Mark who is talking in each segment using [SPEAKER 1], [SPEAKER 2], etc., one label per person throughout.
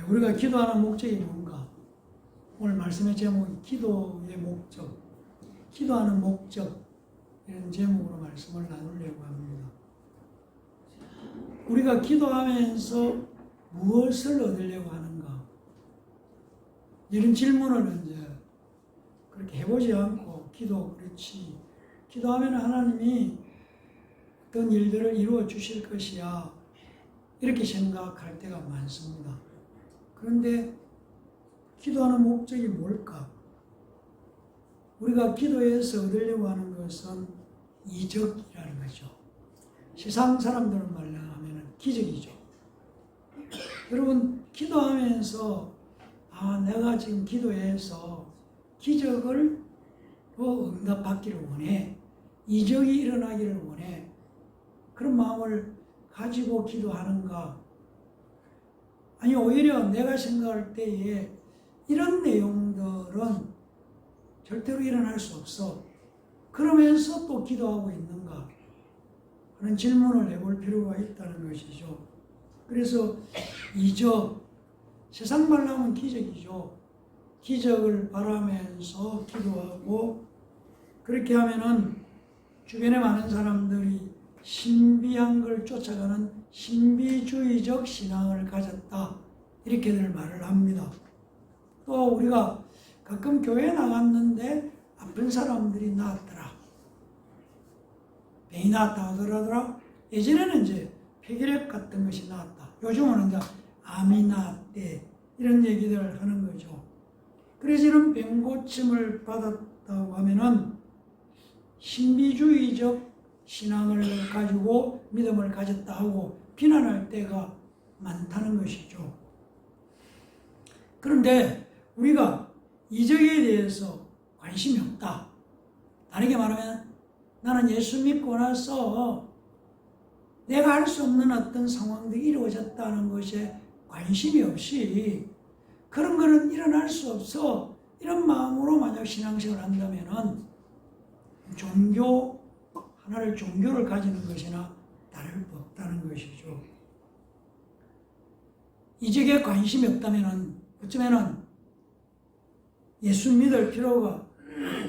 [SPEAKER 1] 우리가 기도하는 목적이 뭔가? 오늘 말씀의 제목이 기도의 목적, 기도하는 목적, 이런 제목으로 말씀을 나누려고 합니다. 우리가 기도하면서 무엇을 얻으려고 하는가? 이런 질문을 이제 그렇게 해보지 않고 그렇지. 기도하면 하나님이 어떤 일들을 이루어 주실 것이야. 이렇게 생각할 때가 많습니다. 그런데 기도하는 목적이 뭘까? 우리가 기도해서 얻으려고 하는 것은 이적이라는 거죠. 세상 사람들은 말하면 기적이죠. 여러분, 기도하면서 내가 지금 기도해서 기적을 응답받기를 원해. 이적이 일어나기를 원해. 그런 마음을 가지고 기도하는가? 아니, 오히려 내가 생각할 때에 이런 내용들은 절대로 일어날 수 없어. 그러면서 또 기도하고 있는가? 그런 질문을 해볼 필요가 있다는 것이죠. 그래서 이적, 세상 말로 하면 기적이죠. 기적을 바라면서 기도하고, 그렇게 하면은 주변에 많은 사람들이 신비한 걸 쫓아가는 신비주의적 신앙을 가졌다, 이렇게들 말을 합니다. 또 우리가 가끔 교회 나갔는데 아픈 사람들이 나았더라, 병이 나았다 하더라더라. 예전에는 이제 폐결핵 같은 것이 나았다. 요즘은 이제 암이 나았대, 이런 얘기들을 하는 거죠. 그래서 이런 병 고침을 받았다고 하면은 신비주의적 신앙을 가지고 믿음을 가졌다 하고 비난할 때가 많다는 것이죠. 그런데 우리가 이적에 대해서 관심이 없다. 다르게 말하면 나는 예수 믿고 나서 내가 할 수 없는 어떤 상황들이 이루어졌다는 것에 관심이 없이 그런 거는 일어날 수 없어, 이런 마음으로 만약 신앙생활을 한다면은 하나를 종교를 가지는 것이나 다를 바 없다는 것이죠. 이적에 관심이 없다면은 어쩌면은 예수 믿을 필요가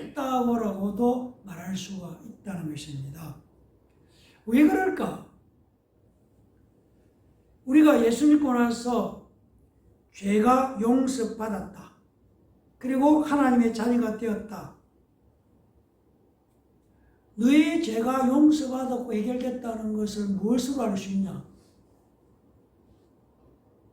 [SPEAKER 1] 없다고라고도 말할 수가 있다는 것입니다. 왜 그럴까? 우리가 예수 믿고 나서 죄가 용서받았다. 그리고 하나님의 자녀가 되었다. 너의 죄가 용서받았고 해결됐다는 것을 무엇으로 알 수 있냐?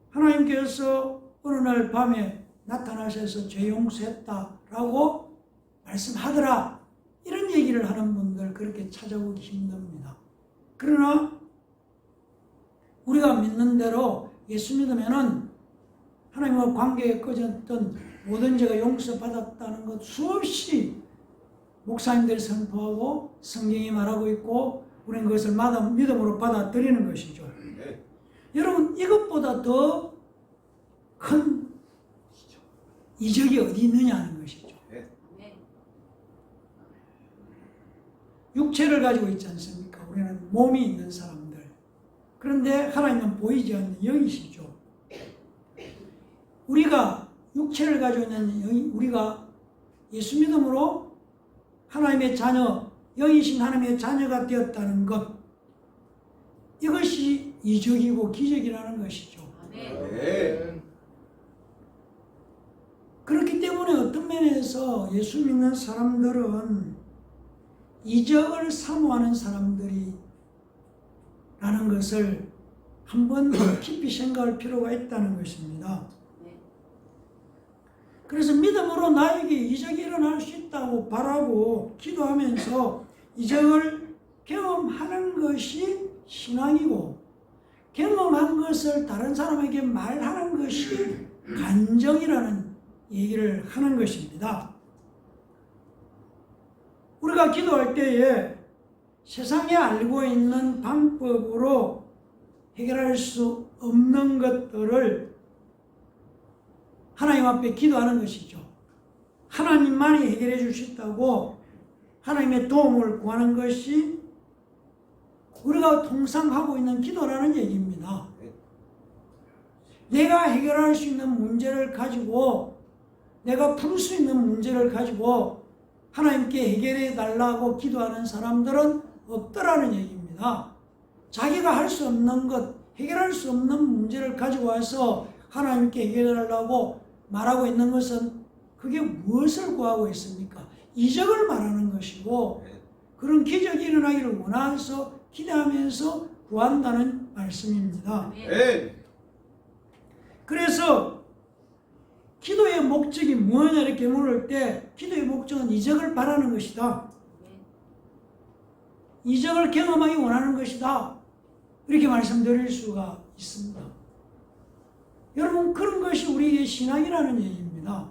[SPEAKER 1] 하나님께서 어느 날 밤에 나타나셔서 죄 용서했다라고 말씀하더라, 이런 얘기를 하는 분들 그렇게 찾아보기 힘듭니다. 그러나 우리가 믿는 대로 예수 믿으면은 하나님과 관계에 꺼졌던 모든 죄가 용서받았다는 것 수없이 목사님들이 선포하고 성경이 말하고 있고 우리는 그것을 믿음으로 받아들이는 것이죠. 네. 여러분, 이것보다 더 큰 이적이 어디 있느냐는 것이죠. 네. 육체를 가지고 있지 않습니까? 우리는 몸이 있는 사람들. 그런데 하나님은 보이지 않는 영이시죠. 우리가 육체를 가지고 있는 우리가 예수 믿음으로 하나님의 자녀, 영이신 하나님의 자녀가 되었다는 것, 이것이 이적이고 기적이라는 것이죠. 네. 그렇기 때문에 어떤 면에서 예수 믿는 사람들은 이적을 사모하는 사람들이라는 것을 한번 깊이 생각할 필요가 있다는 것입니다. 그래서 믿음으로 나에게 이적이 일어날 수 있다고 바라고 기도하면서 이적을 경험하는 것이 신앙이고, 경험한 것을 다른 사람에게 말하는 것이 간증이라는 얘기를 하는 것입니다. 우리가 기도할 때에 세상에 알고 있는 방법으로 해결할 수 없는 것들을 하나님 앞에 기도하는 것이죠. 하나님만이 해결해 줄 수 있다고 하나님의 도움을 구하는 것이 우리가 통상 하고 있는 기도라는 얘기입니다. 내가 해결할 수 있는 문제를 가지고, 내가 풀 수 있는 문제를 가지고 하나님께 해결해 달라고 기도하는 사람들은 없더라는 얘기입니다. 자기가 할 수 없는 것, 해결할 수 없는 문제를 가지고 와서 하나님께 해결하려고 말하고 있는 것은 그게 무엇을 구하고 있습니까? 이적을 말하는 것이고, 그런 기적이 일어나기를 원해서 기대하면서 구한다는 말씀입니다. 그래서 기도의 목적이 뭐냐 이렇게 물을 때, 기도의 목적은 이적을 바라는 것이다, 이적을 경험하기 원하는 것이다, 이렇게 말씀드릴 수가 있습니다. 여러분, 그런 것이 우리에게 신앙이라는 얘기입니다.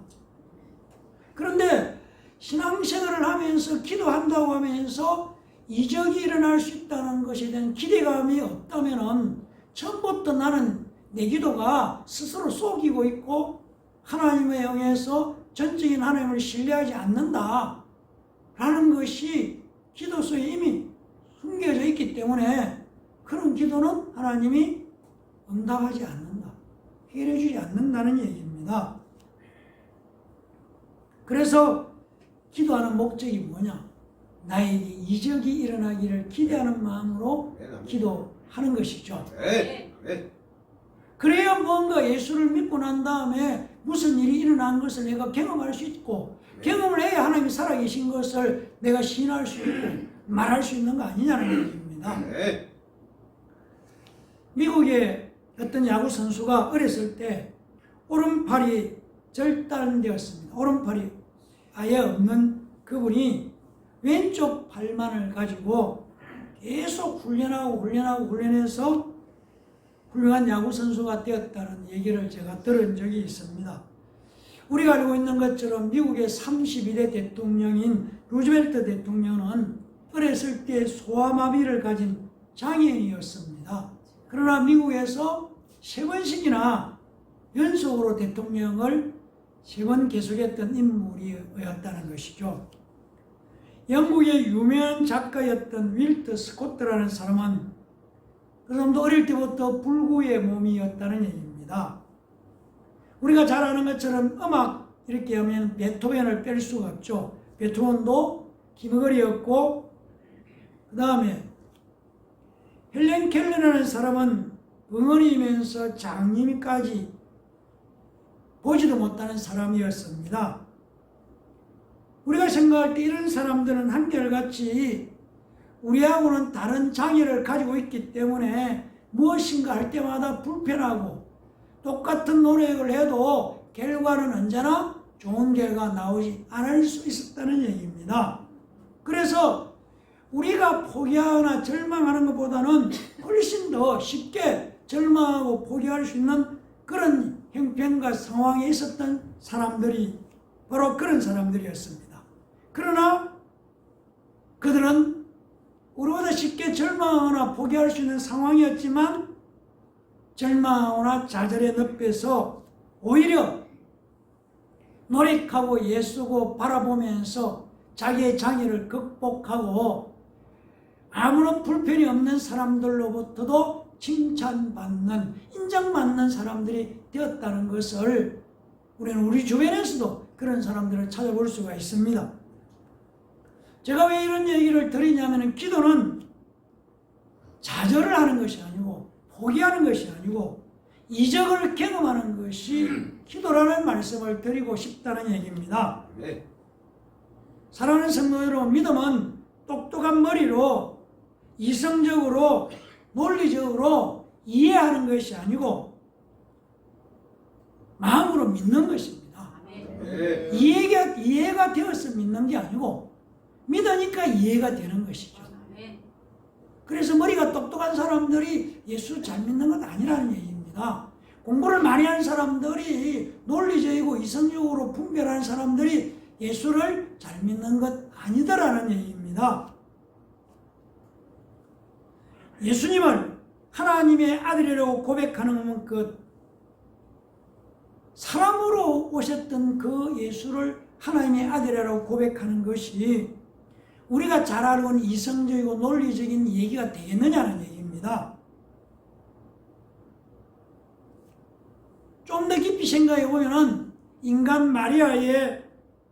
[SPEAKER 1] 그런데 신앙생활을 하면서 기도한다고 하면서 이적이 일어날 수 있다는 것에 대한 기대감이 없다면 처음부터 나는 내 기도가 스스로 속이고 있고 하나님의 영에서 전적인 하나님을 신뢰하지 않는다 라는 것이 기도 속에 이미 숨겨져 있기 때문에 그런 기도는 하나님이 응답하지 않는다, 해결해 주지 않는다는 얘기입니다. 그래서 기도하는 목적이 뭐냐? 나에게 이적이 일어나기를 기대하는 마음으로 기도하는 것이죠. 그래야 뭔가 예수를 믿고 난 다음에 무슨 일이 일어난 것을 내가 경험할 수 있고, 경험을 해야 하나님이 살아계신 것을 내가 시인할 수 있고 말할 수 있는 거 아니냐는 얘기입니다. 미국의 어떤 야구 선수가 어렸을 때 오른팔이 절단되었습니다. 오른팔이 아예 없는 그분이 왼쪽 팔만을 가지고 계속 훈련해서 훌륭한 야구 선수가 되었다는 얘기를 제가 들은 적이 있습니다. 우리가 알고 있는 것처럼 미국의 32대 대통령인 루즈벨트 대통령은 어렸을 때 소아마비를 가진 장애인이었습니다. 그러나 미국에서 3번씩이나 연속으로 대통령을 3번 계속했던 인물이었다는 것이죠. 영국의 유명한 작가였던 윌트 스코트라는 사람은 그 사람도 어릴 때부터 불구의 몸이었다는 얘기입니다. 우리가 잘 아는 것처럼 음악 이렇게 하면 베토벤을 뺄 수가 없죠. 베토벤도 기머거리였고, 그 다음에 헬렌 켈러라는 사람은 벙어리면서 장님까지 보지도 못하는 사람이었습니다. 우리가 생각할 때 이런 사람들은 한결같이 우리하고는 다른 장애를 가지고 있기 때문에 무엇인가 할 때마다 불편하고, 똑같은 노력을 해도 결과는 언제나 좋은 결과가 나오지 않을 수 있었다는 얘기입니다. 그래서 우리가 포기하거나 절망하는 것보다는 훨씬 더 쉽게 절망하고 포기할 수 있는 그런 형편과 상황에 있었던 사람들이 바로 그런 사람들이었습니다. 그러나 그들은 우리보다 쉽게 절망하거나 포기할 수 있는 상황이었지만, 절망하거나 좌절의 늪에서 오히려 노력하고 애쓰고 바라보면서 자기의 장애를 극복하고 아무런 불편이 없는 사람들로부터도 칭찬받는, 인정받는 사람들이 되었다는 것을 우리는 우리 주변에서도 그런 사람들을 찾아볼 수가 있습니다. 제가 왜 이런 얘기를 드리냐면, 기도는 좌절을 하는 것이 아니고 포기하는 것이 아니고 이적을 경험하는 것이 기도라는 말씀을 드리고 싶다는 얘기입니다. 사랑하는 성도 여러분, 믿음은 똑똑한 머리로 이성적으로 논리적으로 이해하는 것이 아니고 마음으로 믿는 것입니다. 이해가 되어서 믿는 게 아니고 믿으니까 이해가 되는 것이죠. 그래서 머리가 똑똑한 사람들이 예수 잘 믿는 건 아니라는 얘기입니다. 공부를 많이 하는 사람들이, 논리적이고 이성적으로 분별하는 사람들이 예수를 잘 믿는 것 아니더라는 얘기입니다. 예수님을 하나님의 아들이라고 고백하는 그 사람으로 오셨던 그 예수를 하나님의 아들이라고 고백하는 것이 우리가 잘 알고 있는 이성적이고 논리적인 얘기가 되겠느냐는 얘기입니다. 좀 더 깊이 생각해 보면은 인간 마리아의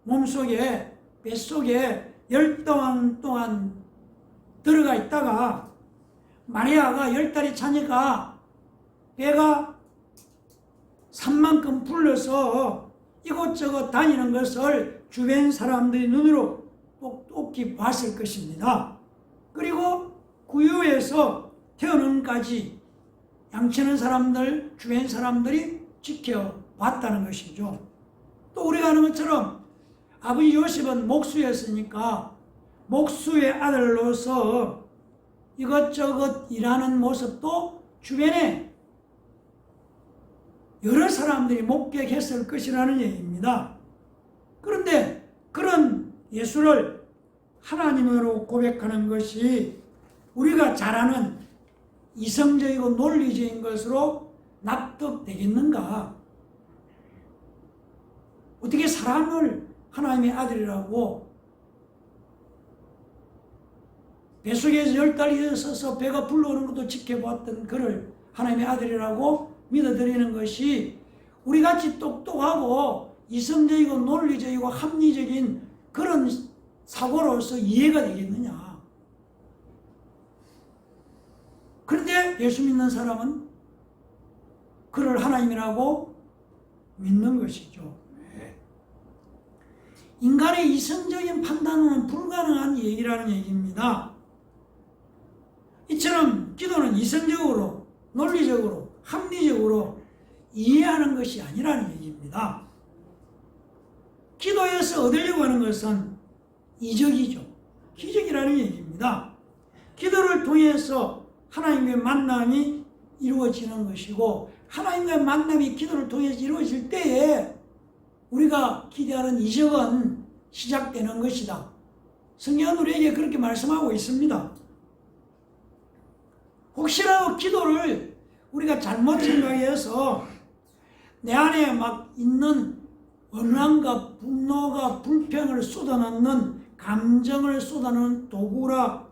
[SPEAKER 1] 몸속에, 뱃속에 10달 동안 들어가 있다가 마리아가 10달의 자녀가 배가 산만큼 불러서 이곳저곳 다니는 것을 주변 사람들이 눈으로 똑똑히 봤을 것입니다. 그리고 구유에서 태어남까지 양치는 사람들, 주변 사람들이 지켜봤다는 것이죠. 또 우리가 아는 것처럼 아버지 요셉은 목수였으니까 목수의 아들로서 이것저것 일하는 모습도 주변에 여러 사람들이 목격했을 것이라는 얘기입니다. 그런데 그런 예수를 하나님으로 고백하는 것이 우리가 잘 아는 이성적이고 논리적인 것으로 납득되겠는가? 어떻게 사람을 하나님의 아들이라고 뱃속에서 10달이 있어서 배가 불러오는 것도 지켜봤던 그를 하나님의 아들이라고 믿어드리는 것이 우리같이 똑똑하고 이성적이고 논리적이고 합리적인 그런 사고로서 이해가 되겠느냐? 그런데 예수 믿는 사람은 그를 하나님이라고 믿는 것이죠. 인간의 이성적인 판단은 불가능한 얘기라는 얘기입니다. 이처럼 기도는 이성적으로, 논리적으로, 합리적으로 이해하는 것이 아니라는 얘기입니다. 기도에서 얻으려고 하는 것은 이적이죠. 기적이라는 얘기입니다. 기도를 통해서 하나님의 만남이 이루어지는 것이고 하나님과의 만남이 기도를 통해서 이루어질 때에 우리가 기대하는 이적은 시작되는 것이다. 성경은 우리에게 그렇게 말씀하고 있습니다. 혹시라도 기도를 우리가 잘못 생각해서 내 안에 막 있는 원망과 분노가 불평을 쏟아넣는 감정을 쏟아넣는 도구라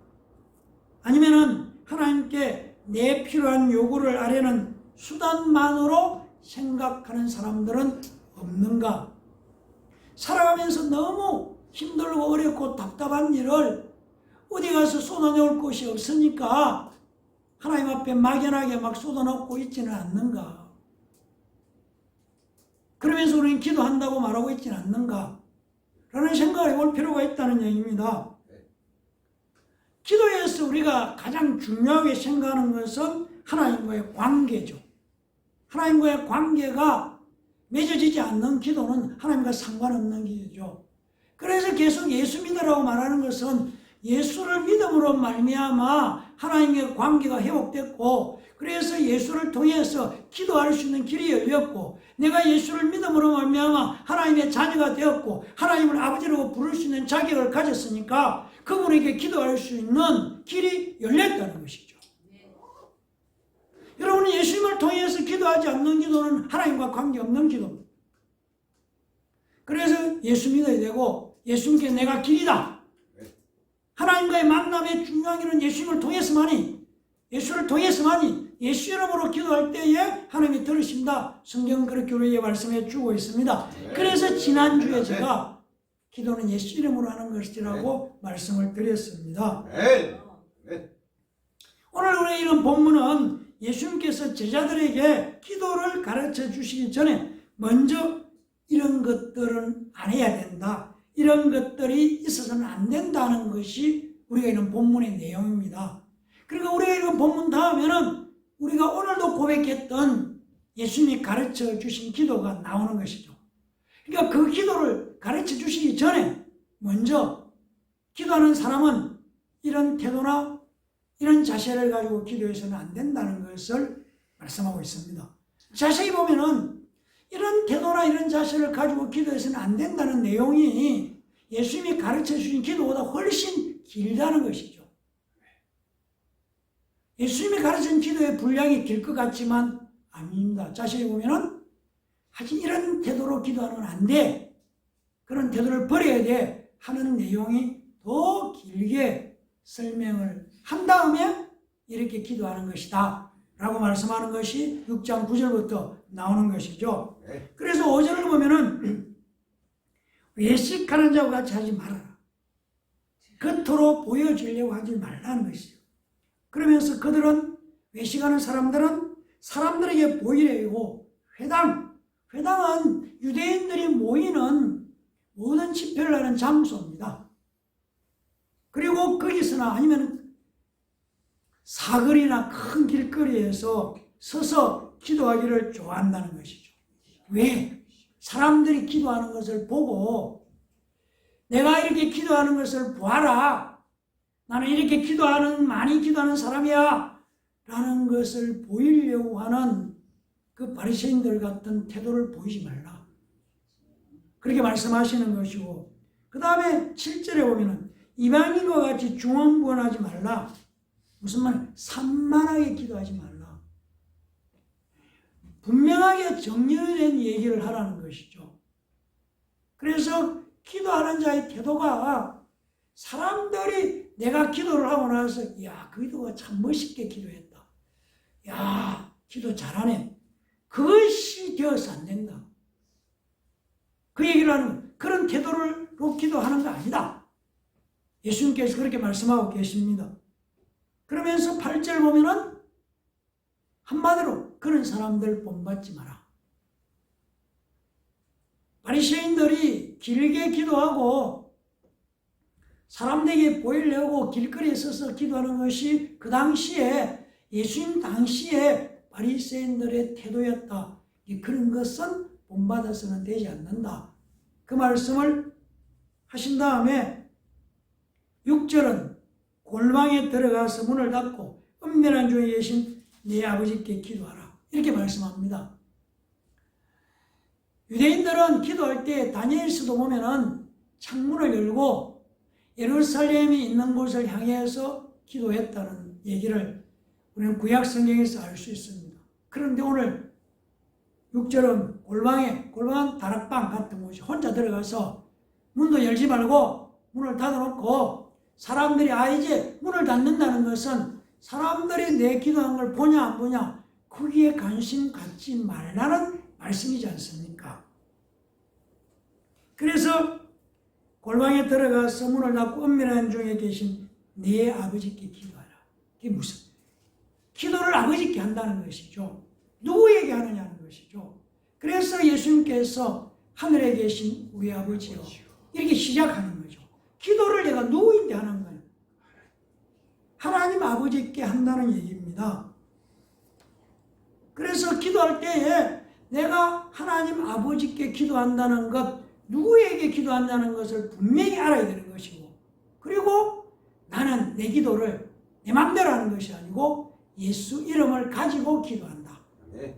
[SPEAKER 1] 아니면은 하나님께 내 필요한 요구를 아뢰는 수단만으로 생각하는 사람들은 없는가? 살아가면서 너무 힘들고 어렵고 답답한 일을 어디 가서 쏟아내올 곳이 없으니까 하나님 앞에 막연하게 막 쏟아놓고 있지는 않는가? 그러면서 우리는 기도한다고 말하고 있지는 않는가? 라는 생각을 해볼 필요가 있다는 얘기입니다. 기도에서 우리가 가장 중요하게 생각하는 것은 하나님과의 관계죠. 하나님과의 관계가 맺어지지 않는 기도는 하나님과 상관없는 기도죠. 그래서 계속 예수 믿으라고 말하는 것은 예수를 믿음으로 말미암아 하나님의 관계가 회복됐고 그래서 예수를 통해서 기도할 수 있는 길이 열렸고 내가 예수를 믿음으로 말미암아 하나님의 자녀가 되었고 하나님을 아버지라고 부를 수 있는 자격을 가졌으니까 그분에게 기도할 수 있는 길이 열렸다는 것이죠. 여러분은 예수님을 통해서 기도하지 않는 기도는 하나님과 관계없는 기도입니다. 그래서 예수 믿어야 되고 예수님께 내가 길이다. 하나님과의 만남의 중요한 길은 예수님을 통해서만이 예수를 통해서만이 예수 이름으로 기도할 때에 하나님이 들으신다. 성경은 그렇게 우리에게 말씀해 주고 있습니다. 그래서 지난주에 제가 기도는 예수 이름으로 하는 것이라고 말씀을 드렸습니다. 오늘 우리 이런 본문은 예수님께서 제자들에게 기도를 가르쳐 주시기 전에 먼저 이런 것들은 안 해야 된다. 이런 것들이 있어서는 안 된다는 것이 우리가 이런 본문의 내용입니다. 그러니까 우리가 이런 본문 다음에는 우리가 오늘도 고백했던 예수님이 가르쳐 주신 기도가 나오는 것이죠. 그러니까 그 기도를 가르쳐 주시기 전에 먼저 기도하는 사람은 이런 태도나 이런 자세를 가지고 기도해서는 안 된다는 것을 말씀하고 있습니다. 자세히 보면은 이런 태도나 이런 자세를 가지고 기도해서는 안 된다는 내용이 예수님이 가르쳐 주신 기도보다 훨씬 길다는 것이죠. 예수님이 가르친 기도의 분량이 길 것 같지만 아닙니다. 자세히 보면은 하여튼 이런 태도로 기도하는 건 안 돼. 그런 태도를 버려야 돼. 하는 내용이 더 길게 설명을 한 다음에 이렇게 기도하는 것이다. 라고 말씀하는 것이 6장 9절부터 나오는 것이죠. 그래서 5절을 보면은 외식하는 자와 같이 하지 말아라. 겉으로 보여주려고 하지 말라는 것이죠. 그러면서 그들은 외식하는 사람들은 사람들에게 보이려고 회당은 유대인들이 모이는 모든 집회를 하는 장소입니다. 그리고 거기서나 아니면 사거리나 큰 길거리에서 서서 기도하기를 좋아한다는 것이죠. 왜? 사람들이 기도하는 것을 보고 내가 이렇게 기도하는 것을 보아라. 나는 이렇게 많이 기도하는 사람이야. 라는 것을 보이려고 하는 그 바리새인들 같은 태도를 보이지 말라. 그렇게 말씀하시는 것이고, 그 다음에 7절에 보면은 이방인과 같이 중언부언하지 말라. 무슨 말? 산만하게 기도하지 말라. 분명하게 정리된 얘기를 하라는 것이죠. 그래서 기도하는 자의 태도가 사람들이 내가 기도를 하고 나서 야, 그 기도가 참 멋있게 기도했다. 야, 기도 잘하네. 그것이 되어서 안 된다. 그 얘기를 하는 그런 태도로 기도하는 거 아니다. 예수님께서 그렇게 말씀하고 계십니다. 그러면서 8절 보면은 한마디로 그런 사람들 본받지 마라. 바리새인들이 길게 기도하고 사람들에게 보이려고 길거리에 서서 기도하는 것이 그 당시에 예수님 당시에 바리새인들의 태도였다. 그런 것은 본받아서는 되지 않는다. 그 말씀을 하신 다음에 6절은 골방에 들어가서 문을 닫고 은밀한 중에 계신 네 아버지께 기도하라. 이렇게 말씀합니다. 유대인들은 기도할 때 다니엘서도 보면은 창문을 열고 예루살렘이 있는 곳을 향해서 기도했다는 얘기를 우리는 구약 성경에서 알 수 있습니다. 그런데 오늘 6절은 골방은 다락방 같은 곳이 혼자 들어가서 문도 열지 말고 문을 닫아놓고 사람들이 이제 문을 닫는다는 것은 사람들이 내 기도하는 걸 보냐 안 보냐 거기에 관심 갖지 말라는 말씀이지 않습니까? 그래서 골방에 들어가서 문을 닫고 은밀한 중에 계신 네 아버지께 기도하라. 이게 무슨? 기도를 아버지께 한다는 것이죠. 누구에게 하느냐는 것이죠. 그래서 예수님께서 하늘에 계신 우리 아버지요. 이렇게 시작하는 거죠. 기도를 내가 누구인데 하는 거예요? 하나님 아버지께 한다는 얘기입니다. 그래서 기도할 때에 내가 하나님 아버지께 기도한다는 것, 누구에게 기도한다는 것을 분명히 알아야 되는 것이고, 그리고 나는 내 기도를 내 맘대로 하는 것이 아니고 예수 이름을 가지고 기도한다. 네.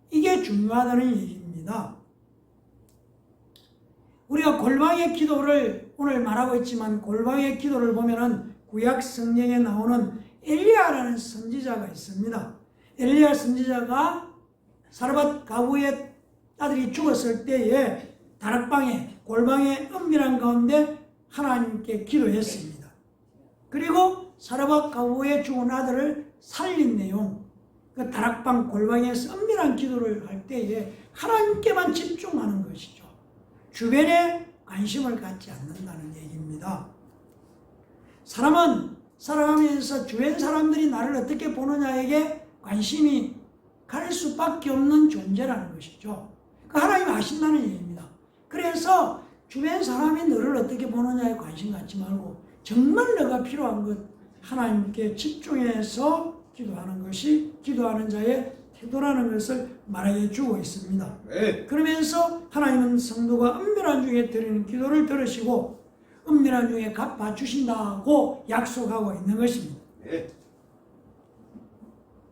[SPEAKER 1] 이게 중요하다는 얘기입니다. 우리가 골방의 기도를 오늘 말하고 있지만 골방의 기도를 보면은 구약 성경에 나오는 엘리야라는 선지자가 있습니다. 엘리야 선지자가 사르밧 가부의 아들이 죽었을 때에 다락방에 골방의 은밀한 가운데 하나님께 기도했습니다. 그리고 사르밧 가부의 죽은 아들을 살린 내용, 그 다락방 골방에서 은밀한 기도를 할 때에 하나님께만 집중하는 것이죠. 주변에 관심을 갖지 않는다는 얘기입니다. 사람은 살아가면서 주변 사람들이 나를 어떻게 보느냐에게 관심이 갈 수밖에 없는 존재라는 것이죠. 그 하나님이 아신다는 얘기입니다. 그래서 주변 사람이 너를 어떻게 보느냐에 관심 갖지 말고 정말 너가 필요한 것 하나님께 집중해서 기도하는 것이 기도하는 자의 태도라는 것을 말하게 주고 있습니다. 네. 그러면서 하나님은 성도가 은밀한 중에 드리는 기도를 들으시고 은밀한 중에 갚아 주신다고 약속하고 있는 것입니다. 네.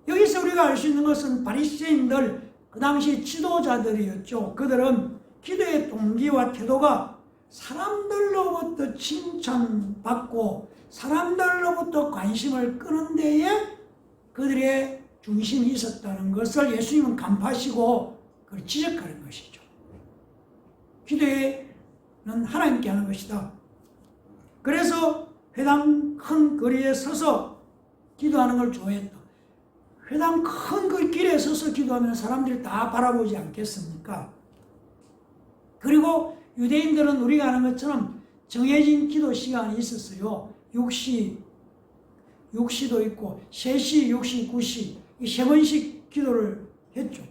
[SPEAKER 1] 여기서 우리가 알 수 있는 것은 바리새인들, 그 당시 지도자들이었죠. 그들은 기도의 동기와 태도가 사람들로부터 칭찬받고 사람들로부터 관심을 끄는 데에 그들의 중심이 있었다는 것을 예수님은 간파하시고 그걸 지적하는 것이죠. 기도는 하나님께 하는 것이다. 그래서 회당 큰 거리에 서서 기도하는 걸 좋아했다. 회당 큰 그 길에 서서 기도하면 사람들이 다 바라보지 않겠습니까? 그리고 유대인들은 우리가 아는 것처럼 정해진 기도 시간이 있었어요. 6시도 있고 3시, 6시, 9시 이 3번씩 기도를 했죠.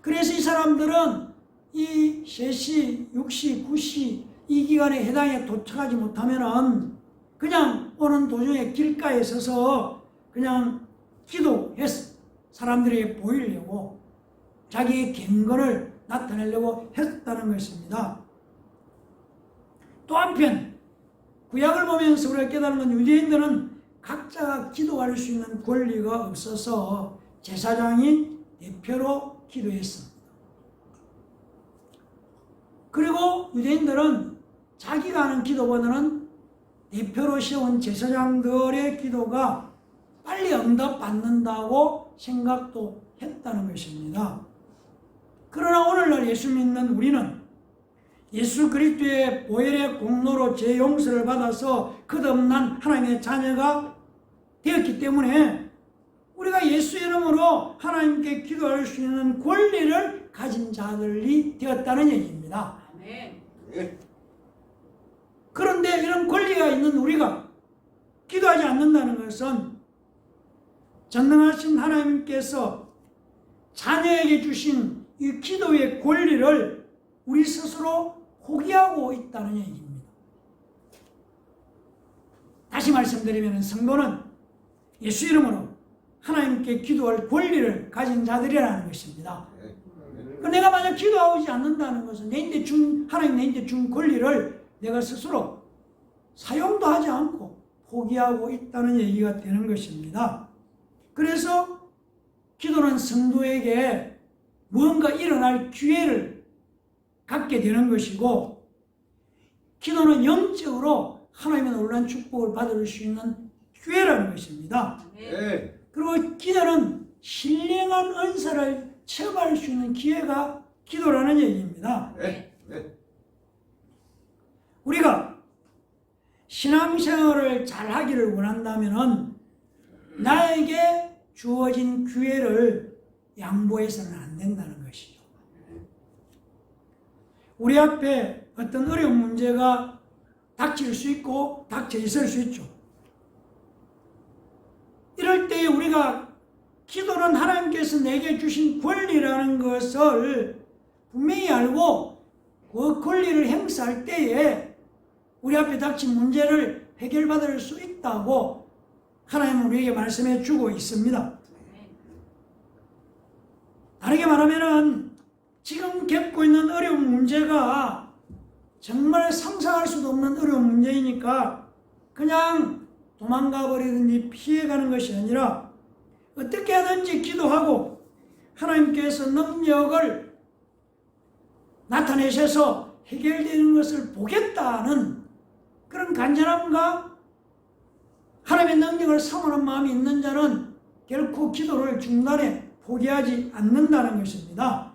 [SPEAKER 1] 그래서 이 사람들은 이 3시, 6시, 9시 이 기간에 해당에 도착하지 못하면은 그냥 오는 도중에 길가에 서서 그냥 기도했어. 사람들에게 보이려고 자기의 경건을 나타내려고 했다는 것입니다. 또 한편 구약을 보면서 우리가 깨달은 건 유대인들은 각자가 기도할 수 있는 권리가 없어서 제사장이 대표로 기도했습니다. 그리고 유대인들은 자기가 하는 기도보다는 대표로 세운 제사장들의 기도가 빨리 응답받는다고 생각도 했다는 것입니다. 그러나 오늘날 예수 믿는 우리는 예수 그리스도의 보혈의 공로로 죄 용서를 받아서 거듭난 하나님의 자녀가 되었기 때문에 우리가 예수 이름으로 하나님께 기도할 수 있는 권리를 가진 자들이 되었다는 얘기입니다. 그런데 이런 권리가 있는 우리가 기도하지 않는다는 것은 전능하신 하나님께서 자녀에게 주신 이 기도의 권리를 우리 스스로 포기하고 있다는 얘기입니다. 다시 말씀드리면 성도는 예수 이름으로 하나님께 기도할 권리를 가진 자들이라는 것입니다. 내가 만약 기도하지 않는다는 것은 하나님 내인데 준 권리를 내가 스스로 사용도 하지 않고 포기하고 있다는 얘기가 되는 것입니다. 그래서 기도는 성도에게 무언가 일어날 기회를 갖게 되는 것이고, 기도는 영적으로 하나님의 놀라운 축복을 받을 수 있는 기회라는 것입니다. 그리고 기도는 신령한 은사를 체험할 수 있는 기회가 기도라는 얘기입니다. 우리가 신앙생활을 잘 하기를 원한다면 나에게 주어진 기회를 양보해서는 안 된다는 것이죠. 우리 앞에 어떤 어려운 문제가 닥칠 수 있고 닥쳐 있을 수 있죠. 이럴 때 우리가 기도는 하나님께서 내게 주신 권리라는 것을 분명히 알고 그 권리를 행사할 때에 우리 앞에 닥친 문제를 해결받을 수 있다고 하나님은 우리에게 말씀해 주고 있습니다. 다르게 말하면 지금 겪고 있는 어려운 문제가 정말 상상할 수도 없는 어려운 문제이니까 그냥 도망가 버리든지 피해가는 것이 아니라 어떻게 하든지 기도하고 하나님께서 능력을 나타내셔서 해결되는 것을 보겠다는 그런 간절함과 하나님의 능력을 사모하는 마음이 있는 자는 결코 기도를 중단에 포기하지 않는다는 것입니다.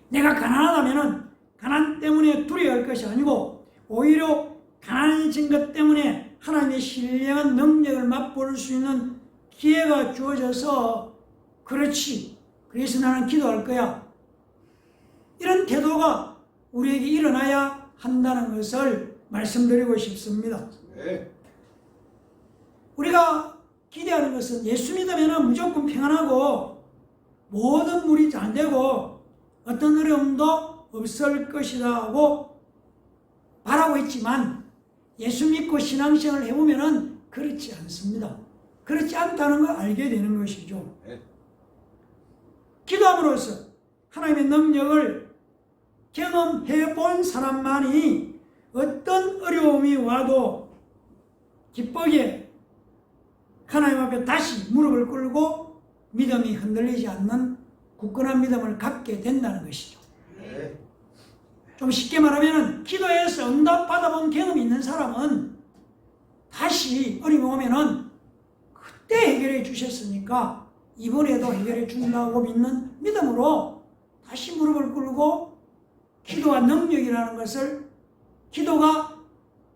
[SPEAKER 1] 내가 가난하다면 가난 때문에 두려워할 것이 아니고 오히려 가난해진 것 때문에 하나님의 신령한 능력을 맛볼 수 있는 기회가 주어져서 그렇지, 그래서 나는 기도할 거야, 이런 태도가 우리에게 일어나야 한다는 것을 말씀드리고 싶습니다. 우리가 기대하는 것은 예수 믿으면 무조건 평안하고 모든 물이 잘 되고 어떤 어려움도 없을 것이다 하고 바라고 있지만 예수 믿고 신앙생활을 해보면 그렇지 않습니다. 그렇지 않다는 걸 알게 되는 것이죠. 기도함으로써 하나님의 능력을 경험해 본 사람만이 어떤 어려움이 와도 기쁘게 하나님 앞에 다시 무릎을 꿇고 믿음이 흔들리지 않는 굳건한 믿음을 갖게 된다는 것이죠. 좀 쉽게 말하면 기도해서 응답 받아본 경험이 있는 사람은 다시 어려움이 오면은 그때 해결해 주셨으니까 이번에도 해결해 준다고 믿는 믿음으로 다시 무릎을 꿇고 기도가 능력이라는 것을, 기도가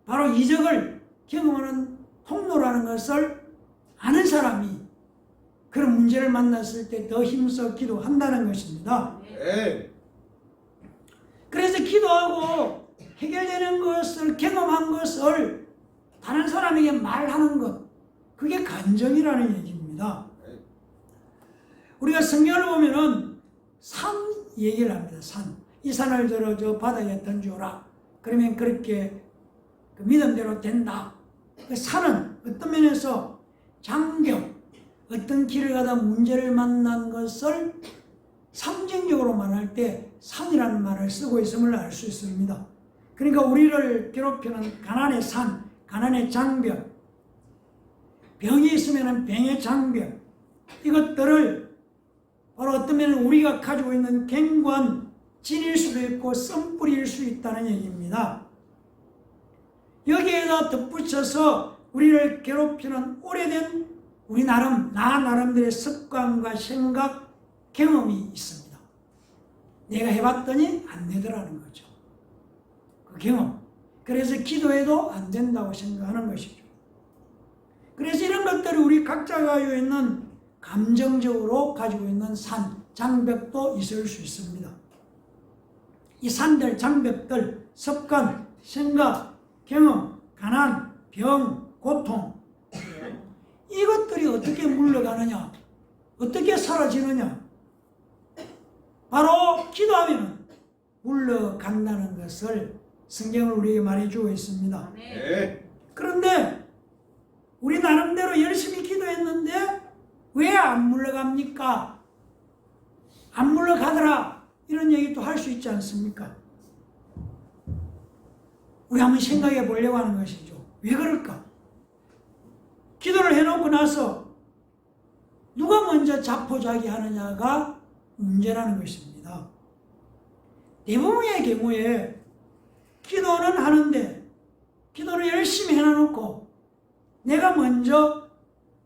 [SPEAKER 1] 바로 이적을 경험하는 통로라는 것을 아는 사람이 그런 문제를 만났을 때 더 힘써 기도한다는 것입니다.
[SPEAKER 2] 네.
[SPEAKER 1] 그래서 기도하고 해결되는 것을 경험한 것을 다른 사람에게 말하는 것, 그게 간증이라는 얘기입니다. 우리가 성경을 보면은 산 얘기를 합니다. 산. 이 산을 들어 저 바닥에 던져라. 그러면 그렇게 그 믿음대로 된다. 그 산은 어떤 면에서 장벽, 어떤 길을 가다 문제를 만난 것을 상징적으로 말할 때 산이라는 말을 쓰고 있음을 알 수 있습니다. 그러니까 우리를 괴롭히는 가난의 산, 가난의 장벽, 병이 있으면 병의 장벽, 이것들을 바로 어떤 면은 우리가 가지고 있는 갱관, 진일 수도 있고 썸뿌리일 수 있다는 얘기입니다. 여기에다 덧붙여서 우리를 괴롭히는 오래된 우리 나름대로의 습관과 생각, 경험이 있습니다. 내가 해봤더니 안 되더라는 거죠. 그 경험. 그래서 기도해도 안 된다고 생각하는 것이죠. 그래서 이런 것들이 우리 각자가 가지고 있는 감정적으로 가지고 있는 산, 장벽도 있을 수 있습니다. 이 산들, 장벽들, 습관, 생각, 경험, 가난, 병, 고통, 이것들이 어떻게 물러가느냐, 어떻게 사라지느냐, 바로 기도하면 물러간다는 것을 성경을 우리에게 말해주고 있습니다.
[SPEAKER 2] 네.
[SPEAKER 1] 그런데 우리 나름대로 열심히 기도했는데 왜 안 물러갑니까? 안 물러가더라, 이런 얘기도 할 수 있지 않습니까? 우리 한번 생각해 보려고 하는 것이죠. 왜 그럴까? 기도를 해놓고 나서 누가 먼저 자포자기하느냐가 문제라는 것입니다. 대부분의 경우에 기도는 하는데 기도를 열심히 해놓고 내가 먼저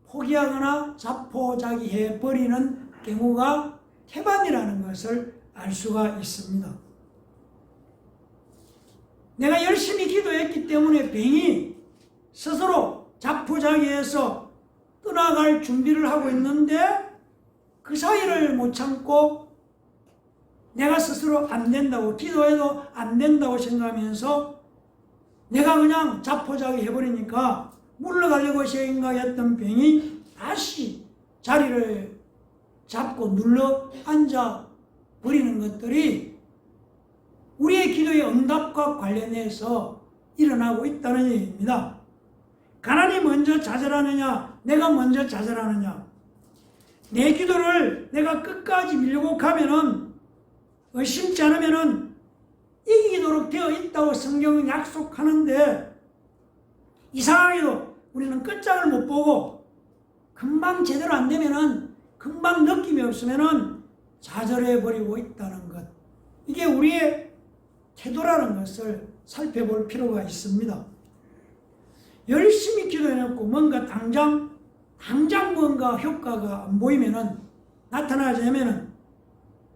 [SPEAKER 1] 포기하거나 자포자기해 버리는 경우가 태반이라는 것을 알 수가 있습니다. 내가 열심히 기도했기 때문에 병이 스스로 자포자기해서 떠나갈 준비를 하고 있는데 그 사이를 못 참고 내가 스스로 안 된다고, 기도해도 안 된다고 생각하면서 내가 그냥 자포자기 해버리니까 물러가려고 생각했던 병이 다시 자리를 잡고 눌러 앉아 버리는 것들이 우리의 기도의 응답과 관련해서 일어나고 있다는 얘기입니다. 가난이 먼저 좌절하느냐, 내가 먼저 좌절하느냐. 내 기도를 내가 끝까지 밀고 가면은, 의심치 않으면은 이기도록 되어 있다고 성경은 약속하는데, 이상하게도 우리는 끝장을 못 보고 금방 제대로 안 되면은, 금방 느낌이 없으면은 좌절해 버리고 있다는 것. 이게 우리의 태도라는 것을 살펴볼 필요가 있습니다. 열심히 기도해놓고 뭔가 당장 뭔가 효과가 안 보이면은, 나타나지 않으면은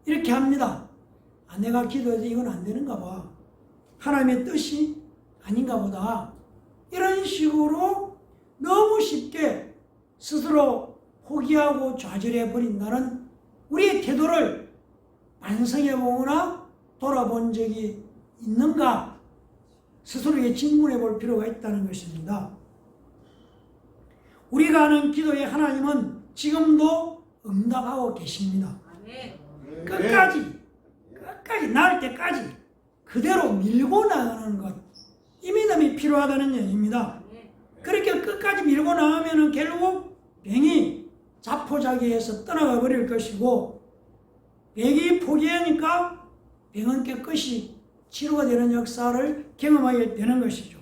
[SPEAKER 1] 이렇게 합니다. 아, 내가 기도해도 이건 안 되는가 봐. 하나님의 뜻이 아닌가 보다. 이런 식으로 너무 쉽게 스스로 포기하고 좌절해 버린다는 우리의 태도를 반성해 보거나 돌아본 적이 있는가, 스스로에게 질문해 볼 필요가 있다는 것입니다. 우리가 하는 기도에 하나님은 지금도 응답하고 계십니다. 끝까지 나을 때까지 그대로 밀고 나가는 것, 이 믿음이 필요하다는 얘기입니다. 그렇게 끝까지 밀고 나가면 결국 병이 자포자기해서 떠나가 버릴 것이고, 병이 포기하니까 병은 깨끗이 치료가 되는 역사를 경험하게 되는 것이죠.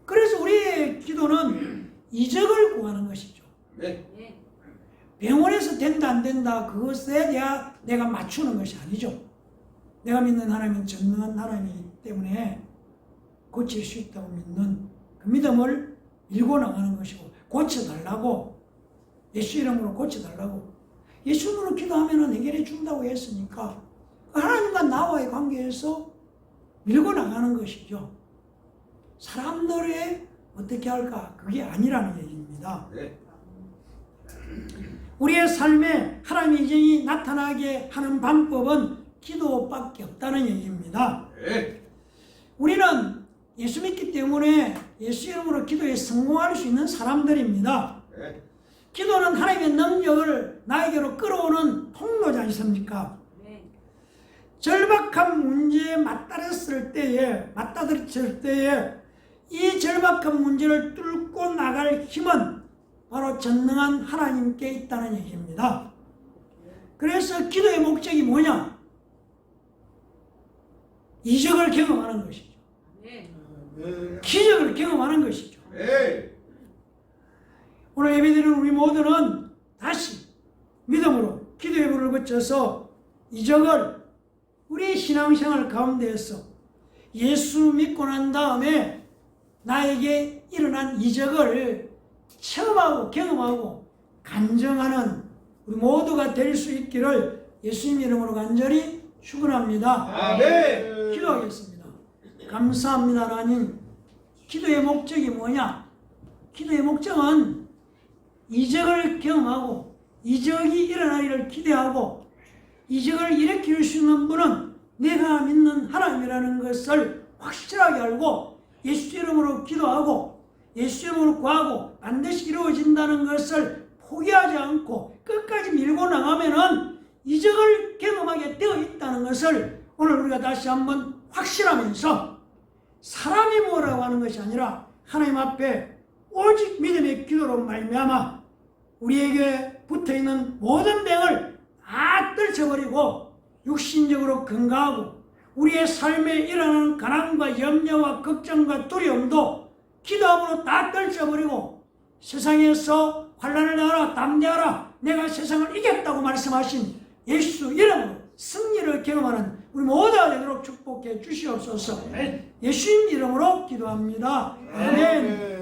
[SPEAKER 1] 그래서 우리의 기도는 이적을 구하는 것이죠. 병원에서 된다 안 된다, 그것에 내가 맞추는 것이 아니죠. 내가 믿는 하나님은 전능한 하나님이기 때문에 고칠 수 있다고 믿는 그 믿음을 밀고 나가는 것이고, 고쳐달라고, 예수 이름으로 고쳐달라고, 예수 이름으로 기도하면 해결해 준다고 했으니까 하나님과 나와의 관계에서 밀고 나가는 것이죠. 사람들의 어떻게 할까, 그게 아니라는 얘기입니다. 우리의 삶에 하나님의 인정이 나타나게 하는 방법은 기도밖에 없다는 얘기입니다. 우리는 예수 믿기 때문에 예수 이름으로 기도에 성공할 수 있는 사람들입니다. 기도는 하나님의 능력을 나에게로 끌어오는 통로지 않습니까? 절박한 문제에 맞닥뜨렸을 때에 이 절박한 문제를 뚫고 나갈 힘은 바로 전능한 하나님께 있다는 얘기입니다. 그래서 기도의 목적이 뭐냐? 이적을 경험하는 것이죠. 기적을 경험하는 것이죠. 오늘 예배드리는 우리 모두는 다시 믿음으로 기도의 불을 붙여서 이적을 우리의 신앙생활 가운데에서 예수 믿고 난 다음에 나에게 일어난 이적을 체험하고 경험하고 간증하는 우리 모두가 될 수 있기를 예수님 이름으로 간절히 축원합니다.
[SPEAKER 2] 아멘.
[SPEAKER 1] 기도하겠습니다. 감사합니다. 하나님. 기도의 목적이 뭐냐? 기도의 목적은 이적을 경험하고 이적이 일어나기를 기대하고 이적을 일으킬 수 있는 분은 내가 믿는 하나님이라는 것을 확실하게 알고 예수 이름으로 기도하고 예수 이름으로 구하고 반드시 이루어진다는 것을 포기하지 않고 끝까지 밀고 나가면은 이적을 경험하게 되어 있다는 것을 오늘 우리가 다시 한번 확실하면서 사람이 뭐라고 하는 것이 아니라 하나님 앞에 오직 믿음의 기도로 말미암아 우리에게 붙어있는 모든 병을 다 떨쳐버리고 육신적으로 건강하고 우리의 삶에 일어나는 가난과 염려와 걱정과 두려움도 기도함으로 다 떨쳐버리고 세상에서 환난을 당하라 담대하라 내가 세상을 이겼다고 말씀하신 예수 이름으로 승리를 경험하는 우리 모두가 되도록 축복해 주시옵소서. 예수님 이름으로 기도합니다. 아멘.